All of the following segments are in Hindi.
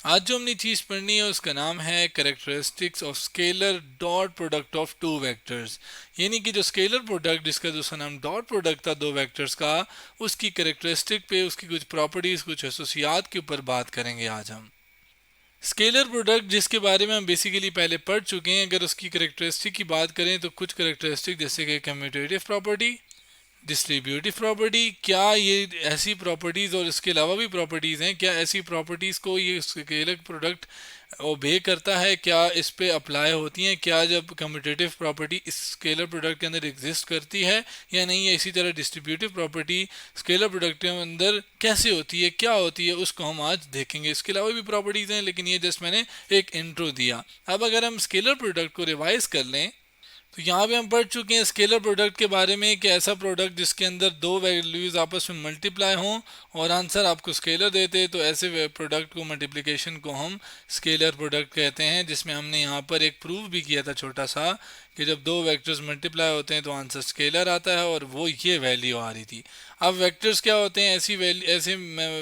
आज जो हमने चीज़ पढ़नी है उसका नाम है characteristics of scaler dot product of two vectors. यानी कि जो स्केलर प्रोडक्ट जिसका दूसरा नाम डॉट प्रोडक्ट था दो वेक्टर्स का, उसकी कैरेक्टरिस्टिक पे उसकी कुछ प्रॉपर्टीज कुछ खसूसियात के ऊपर बात करेंगे आज हम। स्केलर प्रोडक्ट जिसके बारे में हम बेसिकली पहले पढ़ चुके हैं, अगर उसकी कैरेक्टरिस्टिक की बात करें तो कुछ कैरेक्टरिस्टिक जैसे कि कम्यूटेटिव प्रॉपर्टी, डिस्ट्रीब्यूटिव प्रॉपर्टी, क्या ये ऐसी प्रॉपर्टीज़ और इसके अलावा भी प्रॉपर्टीज़ हैं, क्या ऐसी प्रॉपर्टीज़ को ये स्केलर प्रोडक्ट ओबे करता है, क्या इस पे अप्लाई होती हैं, क्या जब कम्यूटेटिव प्रॉपर्टी इस स्केलर प्रोडक्ट के अंदर एग्जिस्ट करती है या नहीं है। इसी तरह डिस्ट्रीब्यूटिव प्रॉपर्टी स्केलर प्रोडक्ट के अंदर कैसे होती है, क्या होती है, उसको हम आज देखेंगे। इसके अलावा भी प्रॉपर्टीज़ हैं लेकिन ये जस्ट मैंने एक इंट्रो दिया। अब अगर हम स्केलर प्रोडक्ट को रिवाइज कर लें तो यहाँ पे हम पढ़ चुके हैं स्केलर प्रोडक्ट के बारे में कि ऐसा प्रोडक्ट जिसके अंदर दो वैल्यूज आपस में मल्टीप्लाई हों और आंसर आपको स्केलर देते, तो ऐसे प्रोडक्ट को मल्टीप्लिकेशन को हम स्केलर प्रोडक्ट कहते हैं। जिसमें हमने यहाँ पर एक प्रूफ भी किया था छोटा सा कि जब दो वेक्टर्स मल्टीप्लाई होते हैं तो आंसर स्केलर आता है और वो ये वैल्यू आ रही थी। अब वेक्टर्स क्या होते हैं? ऐसी वैल्यू ऐसे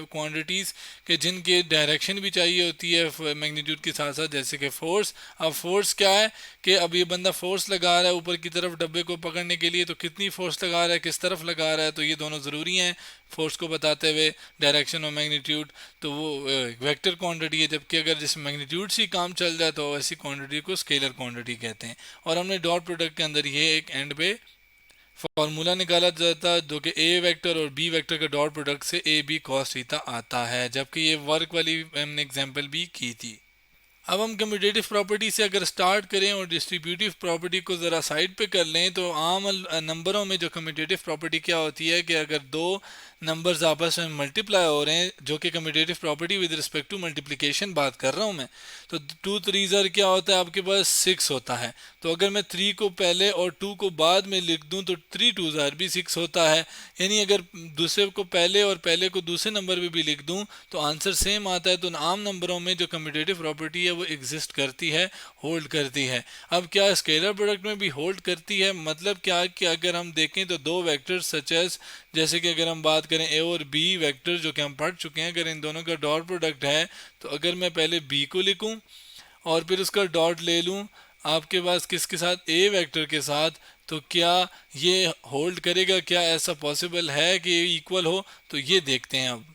क्वांटिटीज़ कि जिनके डायरेक्शन भी चाहिए होती है मैग्नीट्यूड के साथ साथ, जैसे कि फोर्स। अब फोर्स क्या है कि अब ये बंदा फोर्स लगा रहा है ऊपर की तरफ डब्बे को पकड़ने के लिए, तो कितनी फोर्स लगा रहा है, किस तरफ लगा रहा है, तो ये दोनों ज़रूरी हैं फोर्स को बताते हुए, डायरेक्शन और मैग्नीट्यूड। तो वो वेक्टर क्वांटिटी है, जबकि अगर जिस मैग्नीट्यूड से काम चल जाए तो ऐसी क्वांटिटी को स्केलर क्वांटिटी कहते हैं। और हमने डॉट प्रोडक्ट के अंदर ये एक एंड पे फॉर्मूला निकाला जाता है जो कि ए वेक्टर और बी वेक्टर का डॉट प्रोडक्ट से ए बी कॉस थीटा आता है, जबकि ये वर्क वाली हमने एग्जांपल भी की थी। अब हम कम्यूटेटिव प्रॉपर्टी से अगर स्टार्ट करें और डिस्ट्रीब्यूटिव प्रॉपर्टी को ज़रा साइड पे कर लें, तो आम नंबरों में जो कम्यूटेटिव प्रॉपर्टी क्या होती है कि अगर दो नंबर्स आपस में मल्टीप्लाई हो रहे हैं, जो कि commutative property with respect to multiplication बात कर रहा हूँ मैं, तो टू थ्री ज़र क्या होता है, आपके पास 6 होता है। तो अगर मैं 3 को पहले और 2 को बाद में लिख दूँ तो 3 टू ज़र भी 6 होता है। यानी अगर दूसरे को पहले और पहले को दूसरे नंबर पे भी लिख दूँ तो आंसर सेम आता है। तो आम नंबरों में जो कम्यूटेटिव प्रॉपर्टी है वो एग्जिस्ट करती है, होल्ड करती है। अब क्या स्केलर प्रोडक्ट में भी होल्ड करती है? मतलब क्या कि अगर हम देखें तो दो वेक्टर्स सच एज, जैसे कि अगर हम बात करें ए और बी वेक्टर जो कि हम पढ़ चुके हैं, अगर इन दोनों का डॉट प्रोडक्ट है तो अगर मैं पहले बी को लिखूं और फिर उसका डॉट ले लूं आपके पास किसके साथ, ए वेक्टर के साथ, तो क्या ये होल्ड करेगा? क्या ऐसा पॉसिबल है कि ये इक्वल हो? तो ये देखते हैं। अब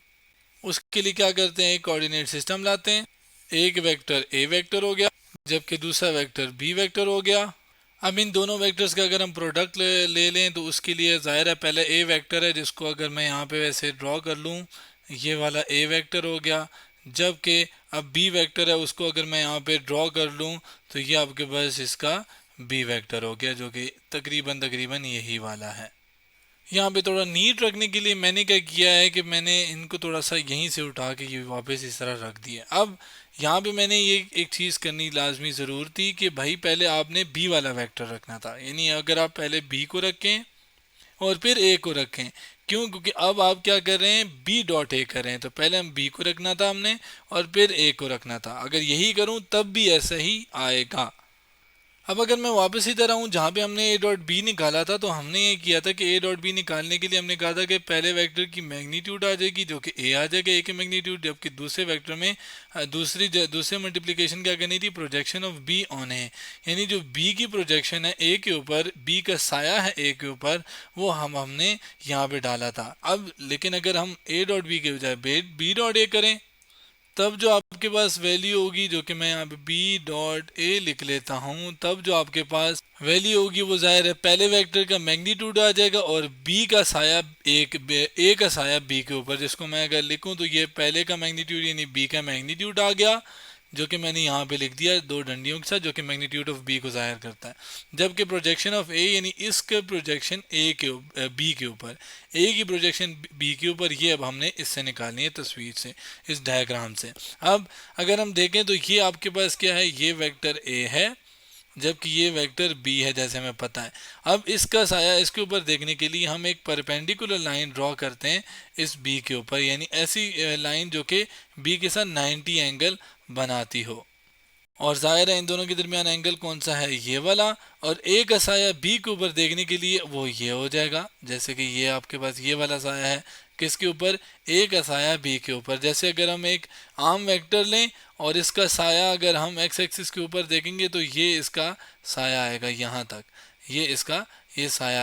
उसके लिए क्या करते हैं, एक कोऑर्डिनेट सिस्टम लाते हैं। एक वेक्टर ए वेक्टर हो गया जबकि दूसरा वेक्टर बी वेक्टर हो गया। अब इन दोनों वेक्टर्स का अगर हम प्रोडक्ट ले लें तो उसके लिए ज़ाहिर है पहले ए वेक्टर है जिसको अगर मैं यहाँ पे वैसे ड्रॉ कर लूँ, ये वाला ए वेक्टर हो गया। जबकि अब बी वेक्टर है, उसको अगर मैं यहाँ पे ड्रॉ कर लूँ तो ये आपके पास इसका बी वेक्टर हो गया, जो कि तकरीबन तकरीबन यही वाला है। यहाँ पे थोड़ा नीट रखने के लिए मैंने क्या किया है कि मैंने इनको थोड़ा सा यहीं से उठा के ये वापस इस तरह रख दिया। अब यहाँ पे मैंने ये एक चीज़ करनी लाजमी ज़रूर थी कि भाई पहले आपने बी वाला वेक्टर रखना था। यानी अगर आप पहले बी को रखें और फिर ए को रखें, क्यों? क्योंकि अब आप क्या कर रहे हैं, बी डॉट ए कर रहे हैं, तो पहले हम बी को रखना था हमने और फिर ए को रखना था। अगर यही करूँ तब भी ऐसा ही आएगा। अब अगर मैं वापस इधर आऊँ जहाँ पे हमने ए डॉट बी निकाला था, तो हमने ये किया था कि ए डॉट बी निकालने के लिए हमने कहा था कि पहले वेक्टर की मैग्नीट्यूड आ जाएगी जो कि ए आ जाएगा, ए की मैग्नीट्यूड, जबकि दूसरे वेक्टर में दूसरे मल्टीप्लिकेशन क्या करनी थी, प्रोजेक्शन ऑफ बी ऑन ए। यानी जो बी की प्रोजेक्शन है ए के ऊपर, बी का साया है ए के ऊपर, वो हमने यहाँ पे डाला था। अब लेकिन अगर हम ए डॉट बी के बजाय बी डॉट ए करें, तब जो आपके पास वैल्यू होगी, जो कि मैं यहाँ पे बी डॉट ए लिख लेता हूँ, तब जो आपके पास वैल्यू होगी वो जाहिर है पहले वेक्टर का मैग्नीट्यूड आ जाएगा और बी का साया ए का साया बी के ऊपर, जिसको मैं अगर लिखूँ तो ये पहले का मैग्नीट्यूड यानी बी का मैग्नीट्यूड आ गया, जो कि मैंने यहाँ पे लिख दिया दो डंडियों के साथ, जो कि मैग्नीट्यूड ऑफ बी को जाहिर करता है। जबकि प्रोजेक्शन ऑफ ए यानी इसके प्रोजेक्शन बी के ऊपर, ए की प्रोजेक्शन बी के ऊपर, ये अब हमने इससे निकालनी है तस्वीर से, इस डायग्राम से। अब अगर हम देखें तो ये आपके पास क्या है, ये वेक्टर ए है जबकि ये वेक्टर बी है जैसे हमें पता है। अब इसका साया इसके ऊपर देखने के लिए हम एक परपेंडिकुलर लाइन ड्रॉ करते हैं इस बी के ऊपर, यानी ऐसी लाइन जो कि बी के साथ 90 एंगल बनाती हो। और जाहिर है इन दोनों के दरमियान एंगल कौन सा है, ये वाला। और ए का साया बी के ऊपर देखने के लिए वो ये हो जाएगा, जैसे कि ये आपके पास ये वाला साया है किसके ऊपर, ए का साया बी के ऊपर। जैसे अगर हम एक आम वेक्टर लें और इसका साया अगर हम एक्स एक्सिस के ऊपर देखेंगे तो ये इसका साया आएगा यहाँ तक, ये इसका ये साया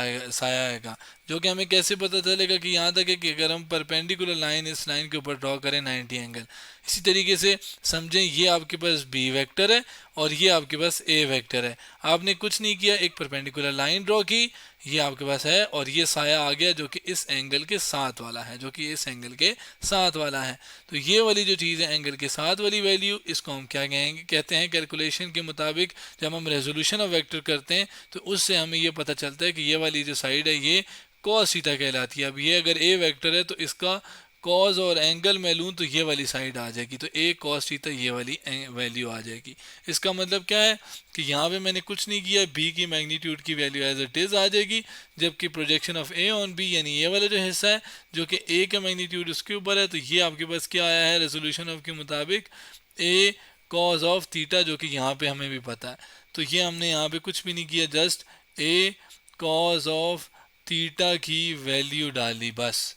आएगा, जो कि हमें कैसे पता चलेगा कि यहाँ तक है कि अगर हम परपेंडिकुलर लाइन इस लाइन के ऊपर ड्रॉ करें 90 एंगल। इसी तरीके से समझें ये आपके पास बी वेक्टर है और ये आपके पास ए वेक्टर है। आपने कुछ नहीं किया, एक परपेंडिकुलर लाइन ड्रॉ की, ये आपके पास है और ये साया आ गया जो कि इस एंगल के साथ वाला है, जो कि इस एंगल के साथ वाला है। तो ये वाली जो चीज़ है एंगल के साथ वाली वैल्यू, इसको हम क्या कहेंगे, कहते हैं कैलकुलेशन के मुताबिक जब हम रेजोल्यूशन ऑफ वेक्टर करते हैं तो उससे हमें ये पता चलता है कि ये वाली जो साइड है ये कॉस थीटा कहलाती है। अब ये अगर ए वेक्टर है तो इसका कॉस और एंगल मैं लूँ तो ये वाली साइड आ जाएगी, तो ए कॉस थीटा ये वाली वैल्यू आ जाएगी। इसका मतलब क्या है कि यहाँ पे मैंने कुछ नहीं किया, बी की मैग्नीट्यूड की वैल्यू एज इट इज़ आ जाएगी, जबकि projection of A on B यानी ये वाला जो हिस्सा है जो कि ए का मैग्नीट्यूड उसके ऊपर है, तो ये आपके पास क्या आया है रेजोल्यूशन ऑफ के मुताबिक, ए कॉस ऑफ थीटा, जो कि यहाँ पे हमें भी पता है। तो ये हमने यहाँ पे कुछ भी नहीं किया, just a cos of theta की वैल्यू डाली बस।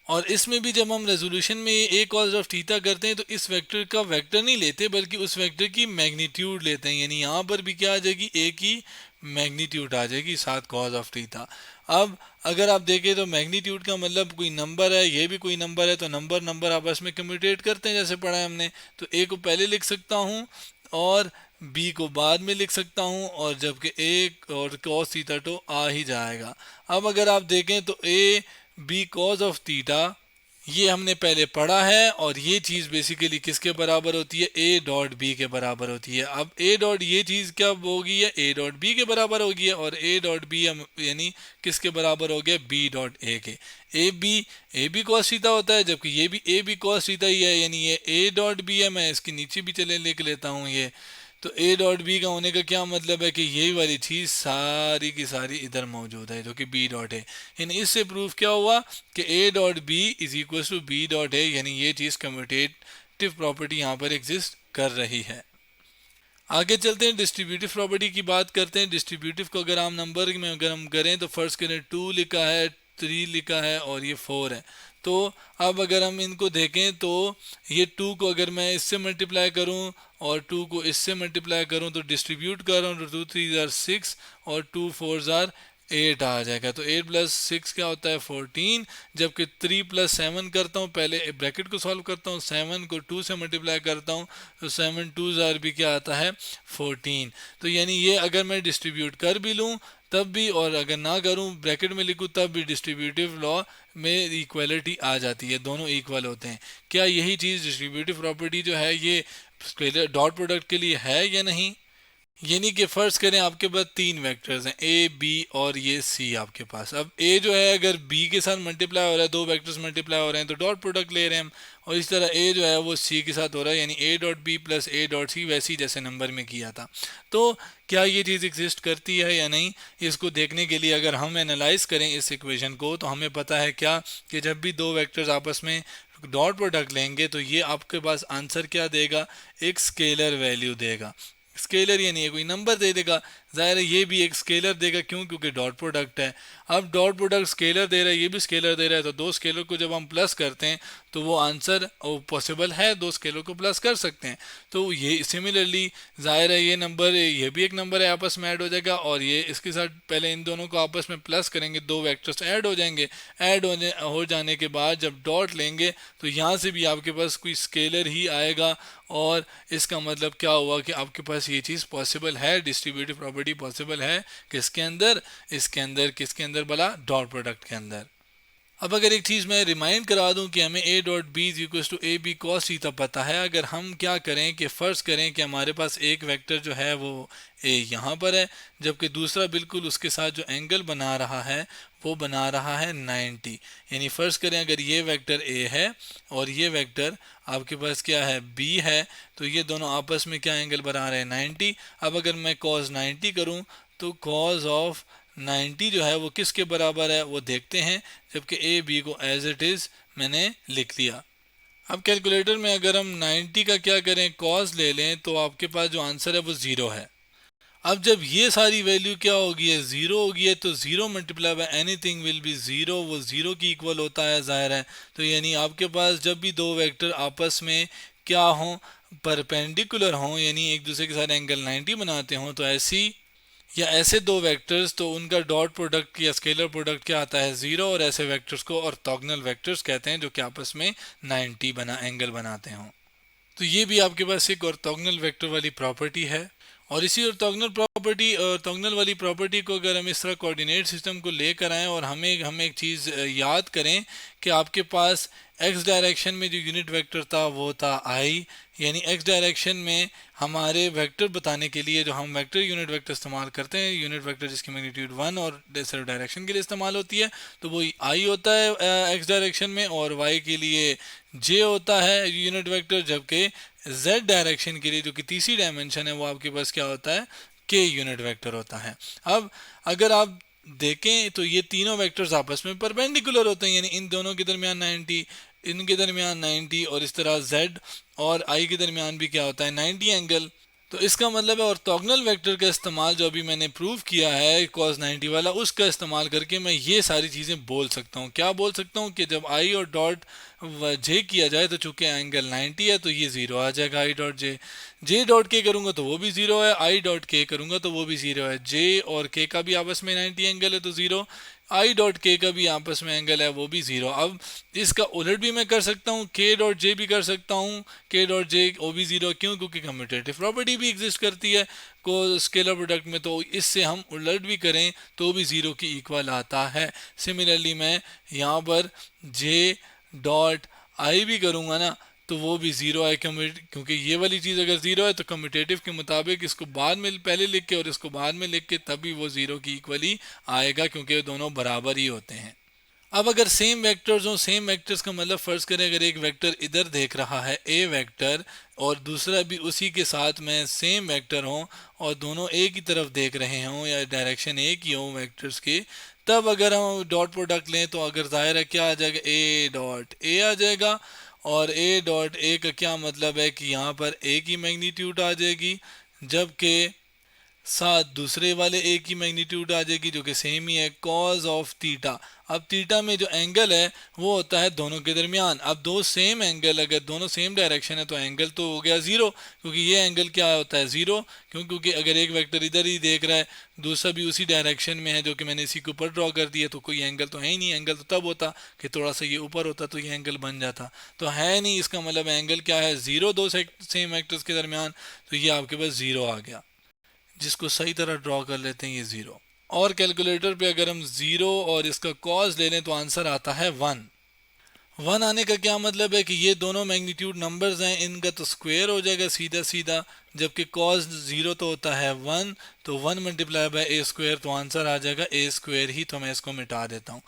और इसमें भी जब हम रेजोल्यूशन में ए कॉस ऑफ थीटा करते हैं तो इस वेक्टर का वेक्टर नहीं लेते बल्कि उस वेक्टर की मैग्नीट्यूड लेते हैं, यानी यहाँ पर भी क्या आ जाएगी, ए की मैग्नीट्यूड आ जाएगी साथ कॉस ऑफ थीटा। अब अगर आप देखें तो मैग्नीट्यूड का मतलब कोई नंबर है, ये भी कोई नंबर है, तो नंबर नंबर आपस में कम्यूटेट करते हैं जैसे पढ़ा है हमने। तो ए को पहले लिख सकता हूँ और बी को बाद में लिख सकता हूँ, और जबकि ए और कॉस थीटा तो आ ही जाएगा। अब अगर आप देखें तो A B cos of theta ये हमने पहले पढ़ा है और ये चीज़ बेसिकली किसके बराबर होती है, ए डॉट बी के बराबर होती है। अब ए डॉट ये चीज़ क्या होगी है, ए डॉट बी के बराबर होगी है, और ए डॉट बी यानी किसके बराबर हो गया, बी डॉट ए के। ए बी कॉस थीटा होता है जबकि ये भी ए बी कॉस थीटा ही है, यानी ये ए डॉट बी है। मैं इसके नीचे भी चले लिख लेता हूँ ये, तो ए डॉट बी का होने का क्या मतलब है कि यही वाली चीज़ सारी की सारी इधर मौजूद है जो कि बी डॉट है। यानी इससे प्रूफ क्या हुआ कि A dot B is equal to B dot है, यानी ये चीज़ कम्यूटेटिव प्रॉपर्टी यहाँ पर एग्जिस्ट कर रही है। आगे चलते हैं, डिस्ट्रीब्यूटिव प्रॉपर्टी की बात करते हैं। डिस्ट्रीब्यूटिव को अगर हम नंबर में अगर हम करें तो फर्स्ट करें 2 लिखा है, 3 लिखा है और ये 4 है। तो अब अगर हम इनको देखें तो ये 2 को अगर मैं इससे मल्टीप्लाई करूं और 2 को इससे मल्टीप्लाई करूं तो डिस्ट्रीब्यूट कर रहा हूँ तो 2 3 ज़ार 6 और 2 4 ज़ार 8 आ जाएगा। तो 8 प्लस 6 क्या होता है 14, जबकि 3 प्लस 7 करता हूँ, पहले ब्रैकेट को सॉल्व करता हूँ, 7 को 2 से मल्टीप्लाई करता हूँ तो 7 2 ज़ार भी क्या आता है 14। तो यानी ये अगर मैं डिस्ट्रीब्यूट कर भी लूँ तब भी, और अगर ना करूँ ब्रैकेट में लिखूँ तब भी डिस्ट्रीब्यूटिव लॉ में इक्वलिटी आ जाती है, दोनों इक्वल होते हैं। क्या यही चीज़ डिस्ट्रीब्यूटिव प्रॉपर्टी जो है ये स्केलर डॉट प्रोडक्ट के लिए है या नहीं? यानी कि फर्ज करें आपके पास 3 वेक्टर्स हैं ए बी और ये सी आपके पास। अब ए जो है अगर बी के साथ मल्टीप्लाई हो रहा है, 2 वेक्टर्स मल्टीप्लाई हो रहे हैं तो डॉट प्रोडक्ट ले रहे हैं हम, और इस तरह ए जो है वो सी के साथ हो रहा है, यानी A dot B plus A dot C, वैसे ही जैसे नंबर में किया था। तो क्या ये चीज़ एग्जिस्ट करती है या नहीं, इसको देखने के लिए अगर हम एनालाइज करें इस इक्वेशन को तो हमें पता है क्या कि जब भी 2 वेक्टर्स आपस में डॉट प्रोडक्ट लेंगे तो ये आपके पास आंसर क्या देगा, एक स्केलर वैल्यू देगा। स्केलर यानी कोई नंबर दे देगा, ज़ाहिर है ये भी एक स्केलर देगा, क्यों, क्योंकि डॉट प्रोडक्ट है। अब डॉट प्रोडक्ट स्केलर दे रहा है, ये भी स्केलर दे रहा है, तो 2 स्केलर को जब हम प्लस करते हैं तो वो आंसर पॉसिबल है, 2 स्केलर को प्लस कर सकते हैं। तो ये सिमिलरली ज़ाहिर है ये नंबर, ये भी एक नंबर है, आपस में ऐड हो जाएगा, और ये इसके साथ पहले इन दोनों को आपस में प्लस करेंगे, 2 वेक्टर्स ऐड हो जाएंगे। ऐड हो जाने के बाद जब डॉट लेंगे तो यहाँ से भी आपके पास कोई स्केलर ही आएगा, और इसका मतलब क्या हुआ कि आपके पास ये चीज़ पॉसिबल है, डिस्ट्रीब्यूटिव प्रॉपर्टी पॉसिबल है किसके अंदर, इसके अंदर, किसके अंदर भला, डॉट प्रोडक्ट के अंदर। अब अगर एक चीज़ मैं रिमाइंड करा दूं कि हमें A dot B is equal to A B cos theta पता है, अगर हम क्या करें कि फ़र्ज़ करें कि हमारे पास एक वेक्टर जो है वो ए यहाँ पर है, जबकि दूसरा बिल्कुल उसके साथ जो एंगल बना रहा है वो बना रहा है 90। यानी फ़र्ज़ करें अगर ये वेक्टर ए है और ये वेक्टर आपके पास क्या है बी है, तो ये दोनों आपस में क्या एंगल बना रहे हैं 90। अब अगर मैं कॉस 90 करूँ तो कॉस ऑफ 90 जो है वो किसके बराबर है वो देखते हैं, जबकि ए बी को एज इट इज़ मैंने लिख लिया। अब कैलकुलेटर में अगर हम 90 का क्या करें, कॉस ले लें तो आपके पास जो आंसर है वो 0 है, अब जब ये सारी वैल्यू क्या होगी है, ज़ीरो होगी है, तो zero multiply by anything will be zero, वो ज़ीरो की इक्वल होता है, जाहिर है। तो यानी आपके पास जब भी दो वेक्टर आपस में क्या हों, परपेंडिकुलर हों, यानी एक दूसरे के साथ एंगल 90 बनाते हों, तो ऐसी या ऐसे दो वेक्टर्स, तो उनका डॉट प्रोडक्ट या स्केलर प्रोडक्ट क्या आता है, ज़ीरो। और ऐसे वेक्टर्स को ऑर्थोगोनल वेक्टर्स कहते हैं, जो कि आपस में 90 बना एंगल बनाते हों। तो ये भी आपके पास एक ऑर्थोगोनल वेक्टर वाली प्रॉपर्टी है। और इसी ऑर्थोगोनल वाली प्रॉपर्टी को अगर हम इस तरह कोऑर्डिनेट सिस्टम को लेकर आएँ और हम एक चीज़ याद करें कि आपके पास एक्स डायरेक्शन में जो यूनिट वेक्टर था वो था आई, यानी एक्स डायरेक्शन में हमारे वेक्टर बताने के लिए जो हम वेक्टर यूनिट वेक्टर इस्तेमाल करते हैं, यूनिट वेक्टर जिसकी मैग्नीट्यूड 1 और सिर्फ डायरेक्शन के लिए इस्तेमाल होती है, तो वो आई होता है एक्स डायरेक्शन में, और वाई के लिए जे होता है यूनिट वेक्टर, जबकि जेड डायरेक्शन के लिए जो कि तीसरी डायमेंशन है वो आपके पास क्या होता है, के यूनिट वेक्टर होता है। अब अगर आप देखें तो ये तीनों वेक्टर्स आपस में परपेंडिकुलर होते हैं, यानी इन दोनों के दरमियान 90, इनके दरमियान 90, और इस तरह z और i के दरमियान भी क्या होता है, 90 एंगल। तो इसका मतलब है ऑर्थोगोनल वेक्टर का इस्तेमाल जो अभी मैंने प्रूव किया है cos 90 वाला, उसका इस्तेमाल करके मैं ये सारी चीज़ें बोल सकता हूँ। क्या बोल सकता हूँ कि जब i और डॉट जे किया जाए तो चूंकि एंगल 90 है तो ये ज़ीरो आ जाएगा, i डॉट जे डॉट के करूँगा तो वो भी ज़ीरो है, i डॉट के करूँगा तो वो भी ज़ीरो है, जे और के का भी आपस में 90 एंगल है तो ज़ीरो, आई डॉट के का भी आपस में एंगल है वो भी ज़ीरो। अब इसका उलट भी मैं कर सकता हूँ, के डॉट जे भी कर सकता हूँ, के डॉट जे वो भी ज़ीरो, क्यों, क्योंकि कम्यूटेटिव प्रॉपर्टी भी एग्जिस्ट करती है को स्केलर प्रोडक्ट में, तो इससे हम उलट भी करें तो भी ज़ीरो की इक्वल आता है। सिमिलरली मैं यहाँ पर जे डॉट आई भी करूँगा ना तो वो भी ज़ीरो है, क्योंकि ये वाली चीज़ अगर ज़ीरो है तो कम्यूटेटिव के मुताबिक इसको बाद में पहले लिख के और इसको बाद में लिख के तभी वो ज़ीरो की इक्वली आएगा, क्योंकि ये दोनों बराबर ही होते हैं। अब अगर सेम वेक्टर्स हो, सेम वेक्टर्स का मतलब फ़र्ज़ करें अगर एक वेक्टर इधर देख रहा है ए वेक्टर और दूसरा भी उसी के साथ में सेम वेक्टर हो और दोनों एक ही तरफ देख रहे हों या डायरेक्शन एक ही हो वेक्टर्स की, तब अगर हम डॉट प्रोडक्ट लें तो अगर ज़ाहिर है क्या आ जाएगा, ए डॉट ए आ जाएगा। और ए डॉट ए का क्या मतलब है कि यहाँ पर ए की मैग्नीट्यूड आ जाएगी, जबकि साथ दूसरे वाले ए की मैग्नीट्यूड आ जाएगी जो कि सेम ही है, कॉज ऑफ थीटा। अब थीटा में जो एंगल है वो होता है दोनों के दरमियान। अब दो सेम एंगल अगर दोनों सेम डायरेक्शन है तो एंगल तो हो गया ज़ीरो, क्योंकि ये एंगल क्या होता है, ज़ीरो। क्योंकि अगर एक वेक्टर इधर ही देख रहा है दूसरा भी उसी डायरेक्शन में है जो कि मैंने इसी के ऊपर ड्रॉ कर दिया, तो कोई एंगल तो है ही नहीं। एंगल तो तब होता कि थोड़ा सा ये ऊपर होता तो ये एंगल बन जाता, तो है नहीं। इसका मतलब एंगल क्या है, ज़ीरो, दो सेम वेक्टर्स के दरमियान, तो ये आपके पास ज़ीरो आ गया, जिसको सही तरह ड्रॉ कर लेते हैं ये ज़ीरो। और कैलकुलेटर पे अगर हम ज़ीरो और इसका कॉज ले लें तो आंसर आता है 1। 1 आने का क्या मतलब है कि ये दोनों मैग्नीट्यूड नंबर्स हैं, इनका तो स्क्वायर हो जाएगा सीधा सीधा, जबकि कॉज ज़ीरो तो होता है 1, तो 1 मल्टीप्लाई बाय ए स्क्वायर, तो आंसर आ जाएगा ए स्क्वायर ही। तो मैं इसको मिटा देता हूँ।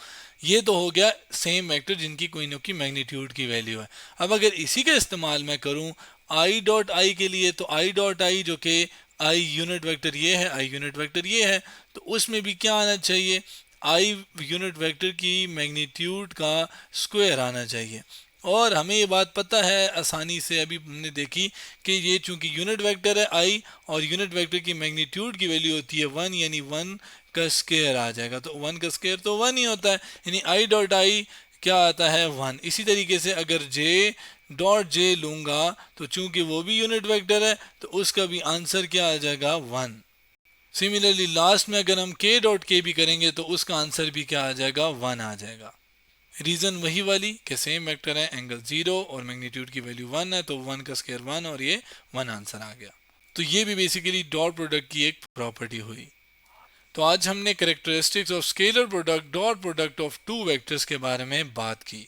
ये तो हो गया सेम वेक्टर जिनकी कोई न कोई मैग्नीट्यूड की वैल्यू है। अब अगर इसी का इस्तेमाल मैं करूँ आई डॉट आई के लिए, तो आई डॉट आई जो कि आई यूनिट वेक्टर ये है, आई यूनिट वेक्टर ये है, तो उसमें भी क्या आना चाहिए, आई यूनिट वेक्टर की मैग्नीट्यूड का स्क्वायर आना चाहिए। और हमें ये बात पता है आसानी से, अभी हमने देखी कि ये चूंकि यूनिट वेक्टर है आई और यूनिट वेक्टर की मैग्नीट्यूड की वैल्यू होती है 1, यानी 1 का स्क्वायर आ जाएगा। तो 1 का स्क्वायर तो 1 ही होता है, यानी आई डॉट आई क्या आता है 1। इसी तरीके से अगर जे डॉट जे लूँगा तो चूंकि वो भी यूनिट वेक्टर है तो उसका भी आंसर क्या आ जाएगा 1। सिमिलरली लास्ट में अगर हम के डॉट के भी करेंगे तो उसका आंसर भी क्या आ जाएगा, 1 आ जाएगा। रीज़न वही वाली कि सेम वेक्टर है, एंगल 0 और मैग्नीट्यूड की वैल्यू 1 है, तो 1 का स्क्वायर 1 और ये 1 आंसर आ गया। तो ये भी बेसिकली डॉट प्रोडक्ट की एक प्रॉपर्टी हुई। तो आज हमने characteristics of scalar product, dot product of two vectors के बारे में बात की।